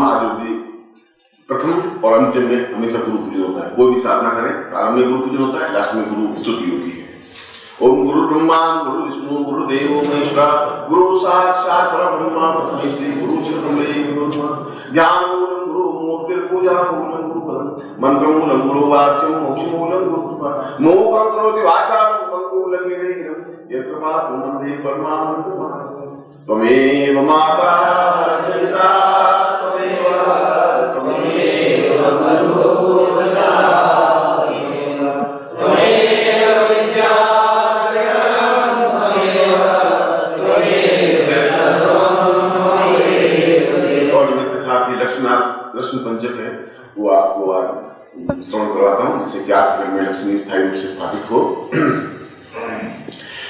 महाज्योति प्रथम और अंतिम में हमेशा गुरु पूजन होता है। कोई भी साधना करें, प्रारंभ में गुरु पूजन होता है, लास्ट में गुरु स्तुति होती है। ओम गुरु ब्रह्मा गुरु विष्णु गुरु देवो महेश्वरा गुरु साक्षात् परब्रह्म तस्मै श्री गुरु चिन्मये गुरु ज्ञान मूलम गुरु मूर्ति पूजा मूलम गुरु पदम मंत्र मूलम गुरु वाक्यम मोक्ष मूलम गुरु कृपा मोहं करोति वाचालं मंगूलं गिरिगिरं यत्कृपा वन्दे परमानन्दं त्वमेव माता चरिता त्वमेव बन्धुः सखा त्वमेव विद्या लक्ष्मी पंचक है, वो आपको आज श्रवण करवाता हूँ, जिससे कि आपके घर में लक्ष्मी स्थायी रूप से स्थापित हो।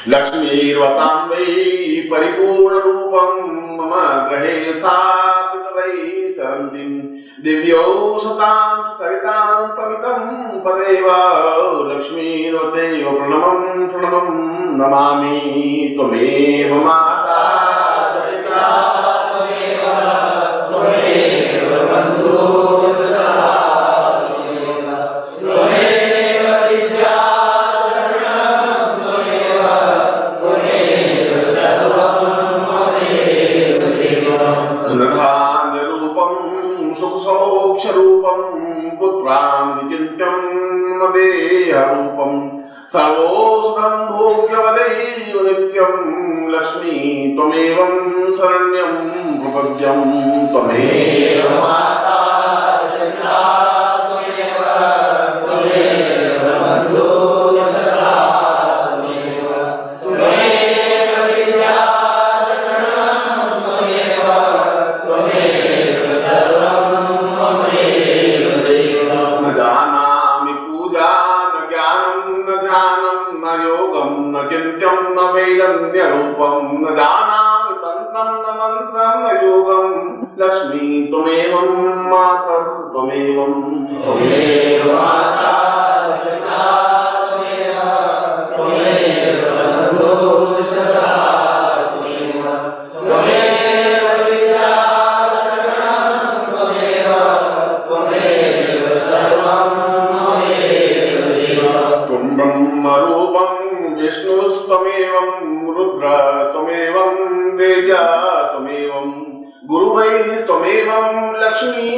लक्ष्मीर्वतां वै परिपूर्ण रूपं मम गृहे स्थापित वै सरन्तीं दिव्यौषधां सरितां पवित्रं पदेव लक्ष्मीर्वतेव प्रणमं प्रणमं नमामि त्वमेव माता चरिता सर्वोषधं भोग्यवदैव नित्यं लक्ष्मी त्वमेवं शरण्यं प्रपद्यं त्वमेव माता चरिता त्वमेव बन्धुः सखा त्वमेव विद्या त्वमेव सर्वं त्वमेव दैवं न जानामि पूजा न योगं न चिन्त्यं न वैदन्यरूपं न जानामि तन्त्रं न मन्त्रं न योगं लक्ष्मी त्वमेवं मातः त्वमेव माता चरिता त्वमेव बन्धुः सखा त्वमेव विद्या त्वमेव सर्वं ब्रह्मरूपं विष्णुस्त्वमेवं रुद्रस्त्वमेवं देव्यास्त्वमेवं गुरुवैस्त्वमेवं लक्ष्मी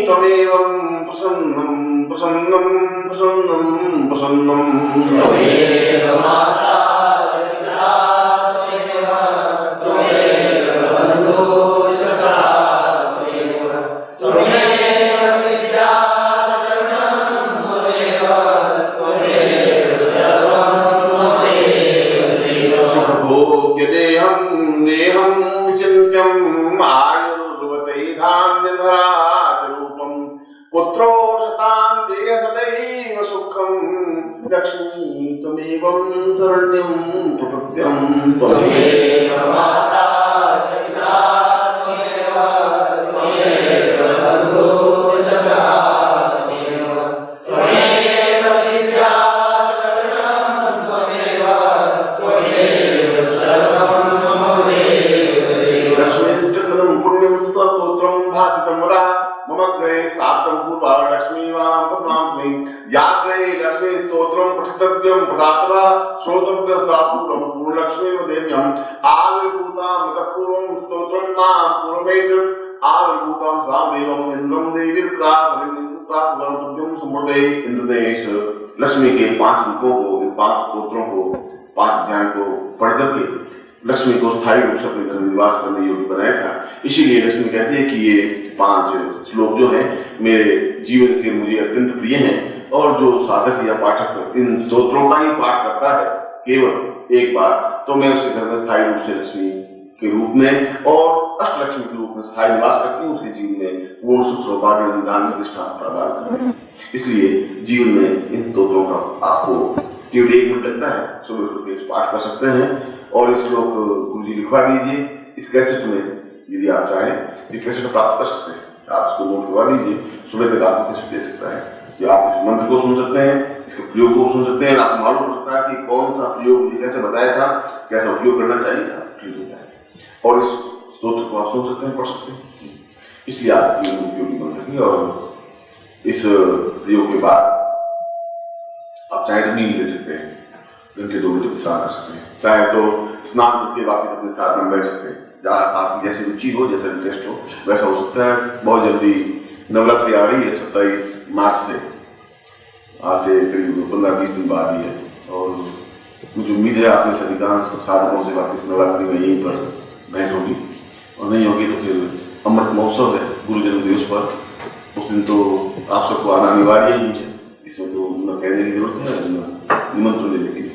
त्वमेवं प्रसन्नं प्रसन्नं प्रसन्नं प्रसन्नं त्वमेव माता चरिता त्वमेव बन्धुः सखा त्वमेव विद्या देहं देहं विचिन्त्यं आयुर्वतै धान्यधराचरूपं पुत्रो शतां देह सदैव सुखं लक्ष्मी त्वमेवं शरण्यं प्रपद्यं त्वमेव माता चरिता त्वमेव बन्धुः सखा लक्ष्मी लक्ष्मी स्तोत्रं पठितव्यं प्रदातवा श्रोतव्यं सदापूर्वं पूर्णलक्ष्मी देव्यं आविर्भूतां पूर्वं स्तोत्रं नाम पूर्वमेच आविर्भूतां सा देवं इंद्रं देवी प्रदातव्यं संप्रदे इंद्रदेश। लक्ष्मी के 5 रूपों को, 5 स्तोत्रों को, 5 अध्यायों को पढ़ करके लक्ष्मी को स्थायी रूप से अपने घर में निवास करने योग्य बनाया था। इसीलिए लक्ष्मी कहती है कि ये 5 श्लोक जो है मेरे जीवन के मुझे अत्यंत प्रिय हैं, और जो साधक या पाठक इन स्तोत्रों का ही पाठ करता है केवल एक बार, तो मैं उसके घर में स्थायी रूप से लक्ष्मी के रूप में और अष्टलक्ष्मी के रूप में स्थायी निवास करती हूँ। उसके जीवन में पूर्ण सुख सौभाग्य निदान प्रतिष्ठा प्रदान करते हैं। इसलिए जीवन में इन स्तोत्रों का आपको केवल 1 मिनट लगता है, सुबह पाठ कर सकते हैं। और इस श्लोक गुरु जी लिखवा दीजिए इस कैसेट में, यदि आप चाहें ये कैसेट प्राप्त कर सकते हैं, आप इसको नोट करवा दीजिए। सुबह तक आपको कैसेट दे सकता है कि आप इस मंत्र को सुन सकते हैं, इसके प्रयोग को सुन सकते हैं, आपको मालूम हो सकता है कि कौन सा प्रयोग मुझे कैसे बताया था, कैसा उपयोग करना चाहिए था, ठीक हो जाए। और इस स्तोत्र को आप सुन सकते हैं, पढ़ सकते हैं। इसलिए आपके जीवन में उपयोगी बन सके। और इस प्रयोग के बाद आप चाहे तो नींद ले सकते हैं, घंटे 2 घंटे विश्राम कर सकते हैं, चाहे तो स्नान करके वापस अपने साथ में बैठ सकते हैं। जहाँ आपकी जैसी रुचि हो, जैसा इंटरेस्ट हो वैसा हो सकता है। बहुत जल्दी नवरात्रि आ रही है 27 मार्च से, आज से करीब 15-20 दिन बाद ही है। और मुझे उम्मीद है आप में से अधिकांश साधकों से वापस नवरात्रि में यहीं पर भेंट होगी, और नहीं होगी तो फिर अमृत महोत्सव है गुरु जन्म दिवस पर, उस दिन तो आप सबको आना अनिवार्य ही है। इसमें तो न कहने की जरूरत है न निमंत्रण देने की जरूरत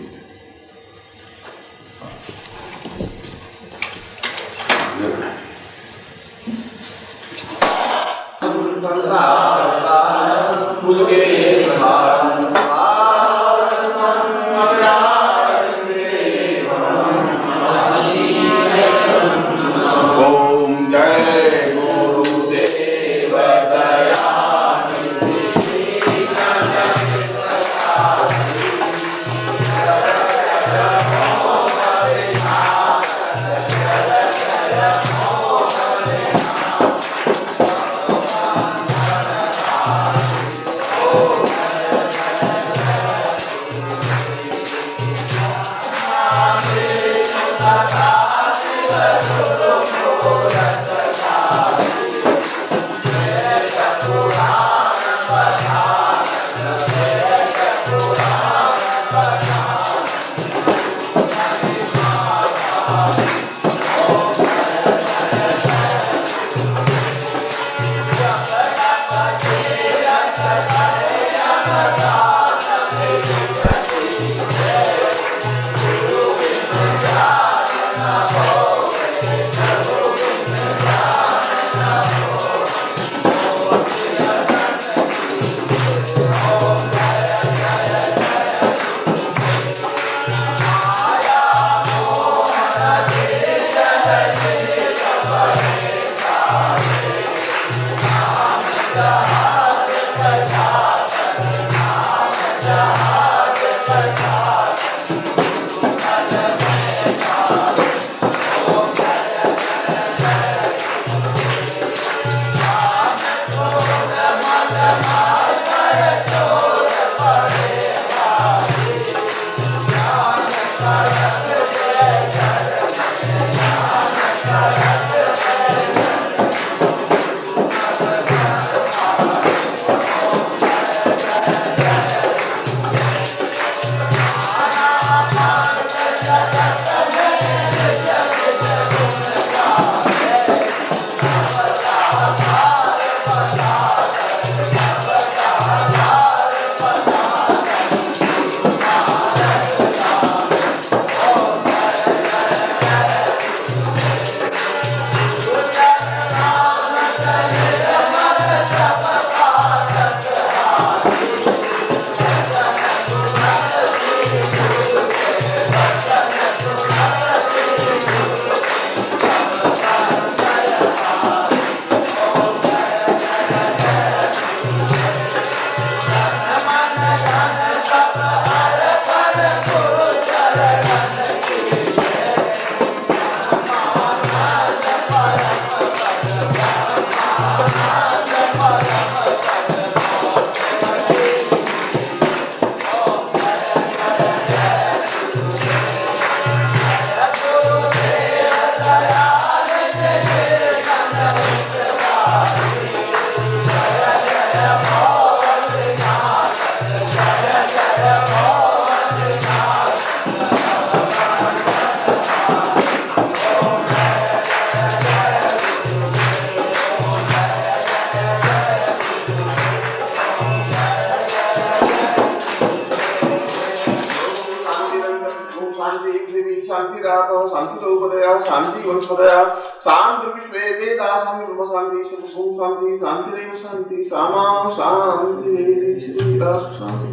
शांति वनस्पतया शांति विश्वे वेदा शांति ब्रह्म शांति सद्गुण शांति शांतिरेव शांति सामा शांति श्री राष्ट्र शांति।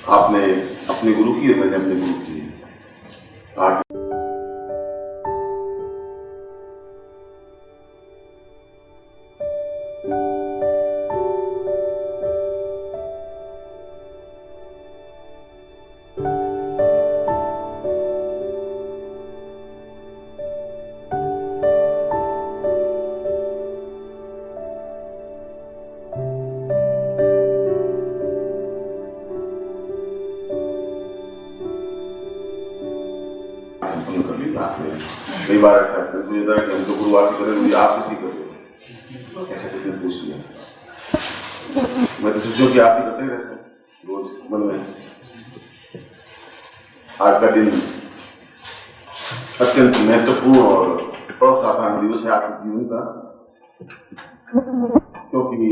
आपने अपने गुरु की और मैंने अपने गुरु की आरती। संपन्न कर ली आपने। कई बार ऐसा होता है कि हम तो गुरुवार की करें, आप किसी करें, ऐसा किसी ने पूछ लिया। मैं तो शिष्यों की आरती करते ही रहता हूँ रोज मन में। आज का दिन अत्यंत महत्वपूर्ण और असाधारण दिवस है आपके जीवन का, क्योंकि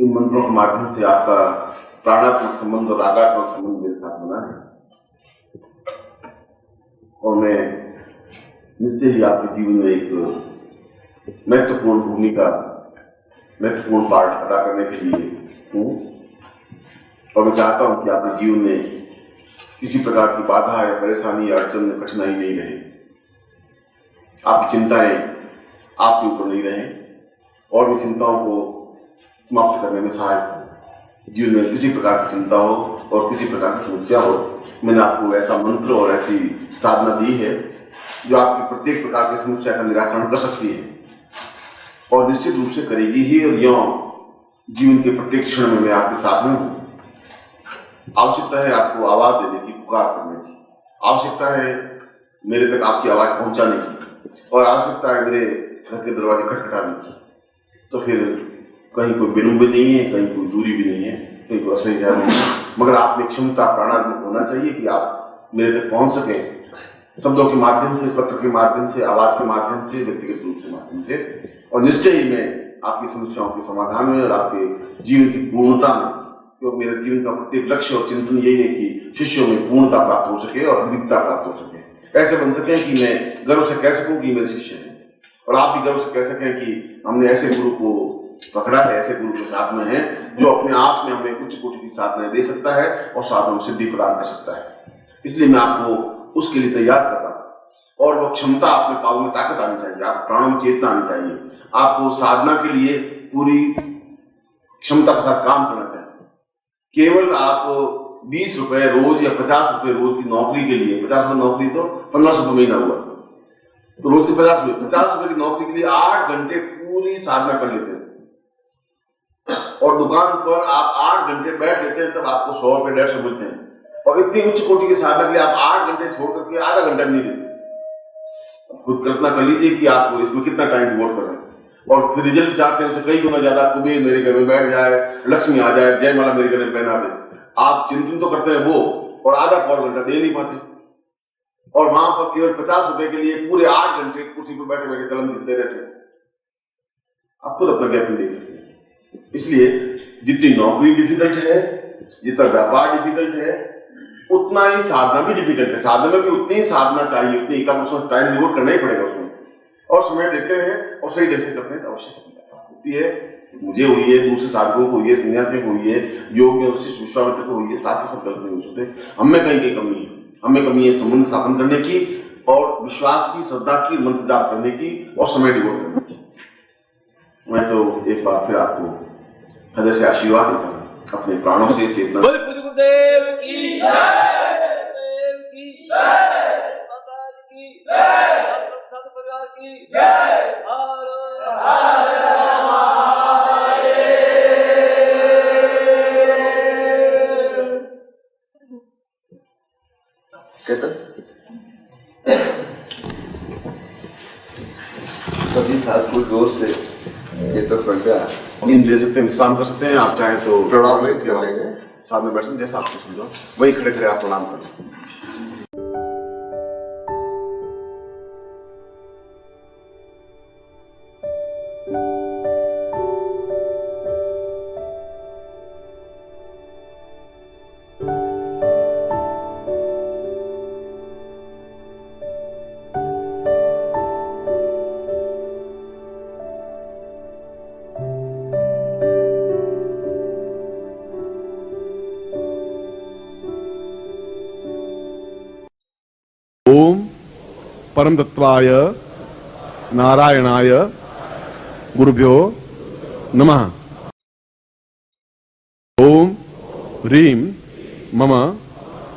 इन मंत्रों के माध्यम से आपका प्राणात्मक संबंध और रागात्मक संबंध मेरे साथ बना है, और मैं निश्चय ही आपके जीवन में एक महत्वपूर्ण भूमिका, महत्वपूर्ण पार्ट अदा करने के लिए हूँ। और मैं चाहता हूँ कि आपके जीवन में किसी प्रकार की बाधा या परेशानी या अड़चन या कठिनाई नहीं रहे, आपकी चिंताएं आपके ऊपर नहीं रहे, और भी चिंताओं को समाप्त करने में सहायक हो। जीवन में किसी प्रकार की चिंता हो और किसी प्रकार की समस्या हो, मैंने आपको ऐसा मंत्र और ऐसी साधना दी है जो आपकी प्रत्येक प्रकार की समस्या का निराकरण कर सकती है, और निश्चित रूप से करेगी ही। और यों जीवन के प्रत्येक क्षण में मैं आपके साथ में हूँ। आवश्यकता है आपको आवाज देने की, पुकार करने की, आवश्यकता है मेरे तक आपकी आवाज पहुंचाने की, और आवश्यकता है मेरे घर के दरवाजे खटखटाने की। तो फिर कहीं कोई विलंब भी नहीं है, कहीं कोई दूरी भी नहीं है, कहीं कोई असहज नहीं है, मगर आप में क्षमता प्राणात्मक होना चाहिए कि आप मेरे तक पहुंच सकें, शब्दों के माध्यम से, पत्र के माध्यम से, आवाज के माध्यम से, व्यक्तिगत रूप से माध्यम से। और निश्चय ही मैं आपकी समस्याओं के समाधान में और आपके जीवन की पूर्णता में, क्योंकि मेरे जीवन का प्रत्येक लक्ष्य और चिंतन यही है कि शिष्यों में पूर्णता प्राप्त हो सके और अद्वितीयता प्राप्त हो सके, ऐसे बन सके कि मैं गर्व से कह सकूं कि मेरे शिष्य हैं, और आप भी गर्व से कह सकें कि हमने ऐसे गुरु को पकड़ा है, ऐसे गुरु के साथ में है जो अपने आप में हमें उच्च कोटि की साधनाएं दे सकता है और साथ में सिद्धि प्रदान कर सकता है। इसलिए मैं आपको उसके लिए तैयार कर रहा हूं, और वो क्षमता अपने पाव में ताकत आनी चाहिए, आप प्राणों में चेतना आनी चाहिए, आपको साधना के लिए पूरी क्षमता के साथ काम करना चाहिए। केवल आप 20 रुपए रोज या 50 रुपए रोज की नौकरी के लिए, 50 रुपए नौकरी तो 1500 रुपए महीना हुआ, तो रोज के 50 रुपए की नौकरी के लिए 8 घंटे पूरी साधना कर लेते हैं, और दुकान पर आप 8 घंटे बैठ लेते हैं, तब आपको 100 रुपए 150 मिलते हैं। और इतनी उच्च कोटि की साधना के लिए आप 8 घंटे छोड़ करके आधा घंटा नहीं देते। खुद कल्पना कर लीजिए कि आप इसमें कितना टाइम डिवोट कर रहे हैं, और फिर रिजल्ट चाहते हैं उससे कई गुना ज्यादा, कुबेर मेरे घर में बैठ जाए, लक्ष्मी आ जाए, जयमाला मेरे घर में पहना दे। आप चिंतन तो करते हैं वो, और आधा पौन घंटा दे नहीं पाते, और वहां पर केवल 50 रुपए के लिए पूरे 8 घंटे कुर्सी पर बैठे बैठे कलम घिसते रहते हैं। आप खुद अपना ज्ञापन देख सकते हैं। इसलिए जितनी नौकरी डिफिकल्ट है, जितना व्यापार डिफिकल्ट है, उतना ही साधना भी डिफिकल्ट है। साधना में भी उतनी ही साधना चाहिए, उतनी एकाग्रता टाइम डिवोट करना ही पड़ेगा उसमें, और समय देते हैं और सही ढंग से करते हैं तो अवश्य सफलता होती है। मुझे हुई है, दूसरे साधकों को हुई है, सन्यासियों को हुई है, योग में वशिष्ठ विश्वामित्र को हुई है, शास्त्र सब गलत नहीं हो सकते। हमें कहीं की कमी है, हमें कमी है संबंध स्थापन करने की, और विश्वास की, श्रद्धा की, मंत्र जाप करने की, और समय डिवोट करने की। मैं तो एक बार फिर आपको हृदय से आशीर्वाद देता हूँ, अपने प्राणों से चेतना। गुरुदेव की गुरुदेव की माता की सदपरिवार की कभी साथ को जोर से ये तो पड़ गया, नींद ले सकते हैं, विश्राम कर सकते हैं, आप चाहें तो प्रणाम कर लेंगे, साथ में बैठ सकते, जैसा आपको समझो वही खड़े खड़े आप प्रणाम करें। ओम परम तत्वाय नारायणाय गुरुभ्यो नमः। ओम ह्रीं मम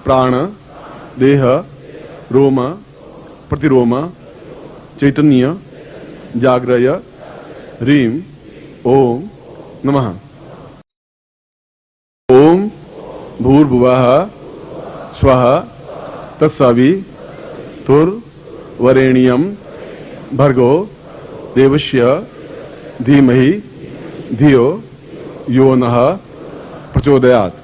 प्राण देह रोम प्रतिरोम चैतन्य जाग्रय ह्रीं ओम नमः। ओम भूर्भुवः स्वः तत्सवि तुर्वरेण्यम भर्गो देवस्य धीमहि धियो यो नः प्रचोदयात्।